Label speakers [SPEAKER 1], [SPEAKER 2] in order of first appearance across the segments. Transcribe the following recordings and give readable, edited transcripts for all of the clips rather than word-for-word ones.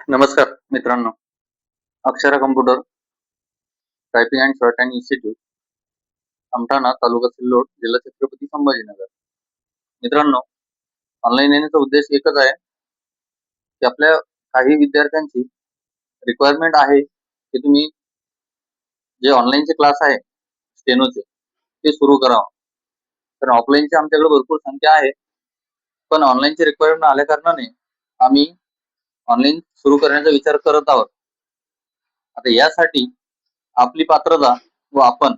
[SPEAKER 1] नमस्कार मित्रांनो. Akshara computer typing and shorthand institute, Amthana, taluka Sillod, जिल्हा छत्रपती संभाजीनगर. मित्रांनो, ऑनलाईन येण्याचा उद्देश एकच आहे की आपल्या काही विद्यार्थ्यांची रिक्वायरमेंट आहे की तुम्ही जे ऑनलाईनचे क्लास आहे स्टेनोचे ते सुरू करावं. कारण ऑफलाईनचे आमच्याकडे भरपूर संख्या आहे, पण ऑनलाईनची रिक्वायरमेंट आल्या कारणाने आम्ही ऑनलाईन सुरू करण्याचा विचार करत आहोत. आता यासाठी आपली पात्रता व आपण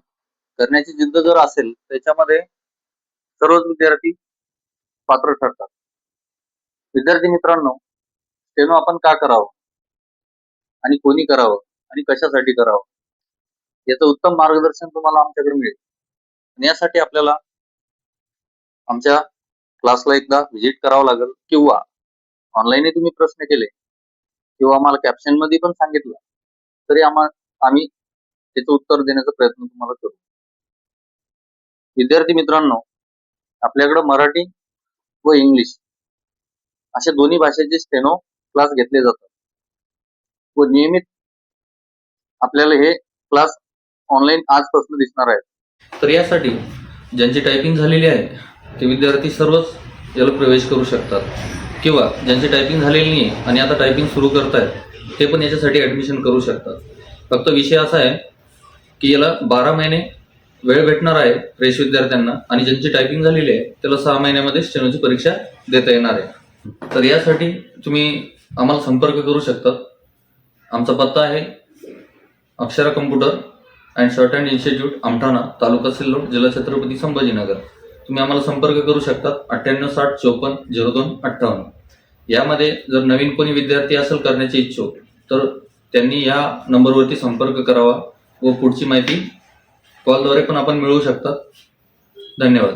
[SPEAKER 1] करण्याची जिद्द जर असेल त्याच्यामध्ये सर्वच विद्यार्थी पात्र ठरतात. विद्यार्थी मित्रांनो, स्टेनो आपण का करावं आणि कोणी करावं आणि कशासाठी करावं याचं उत्तम मार्गदर्शन तुम्हाला आमच्याकडे मिळेल. आणि यासाठी आपल्याला आमच्या क्लासला एकदा व्हिजिट करावं लागेल, किंवा ऑनलाईन तुम्ही प्रश्न केले किंवा आम्हाला कॅप्शन मध्ये पण सांगितलं तरी आम्ही त्याचं उत्तर देण्याचा प्रयत्न तुम्हाला करू. विद्यार्थी मित्रांनो, आपल्याकडे मराठी व इंग्लिश अशा दोन्ही भाषेचे स्टेनो क्लास घेतले जातात व नियमित आपल्याला हे क्लास ऑनलाईन आजपासून दिसणार आहेत. तर यासाठी ज्यांची टायपिंग झालेली आहे ते विद्यार्थी सर्वच याला प्रवेश करू शकतात, किंवा ज्यांची टायपिंग झालेली नाही आणि आता टायपिंग सुरू करतायत ते पण याच्यासाठी ॲडमिशन करू शकतात. फक्त विषय असा आहे की याला 12 महिने वेळ भेटणार आहे फ्रेश विद्यार्थ्यांना, आणि ज्यांची टायपिंग झालेली आहे त्याला 6 महिन्यामध्ये स्टेनोची परीक्षा देता येणार आहे. तर यासाठी तुम्ही आम्हाला संपर्क करू शकता. आमचा पत्ता आहे Akshara computer and shorthand institute, Amthana, taluka Sillod, जिल्हा छत्रपती संभाजीनगर. तुम्ही आम्हाला संपर्क करू शकता 9860540258. यामध्ये जर नवीन कोणी विद्यार्थी असेल करण्याचे इच्छुक तर त्यांनी या नंबरवरती संपर्क करावा व पुढची माहिती कॉलद्वारे पण आपण मिळवू शकता. धन्यवाद.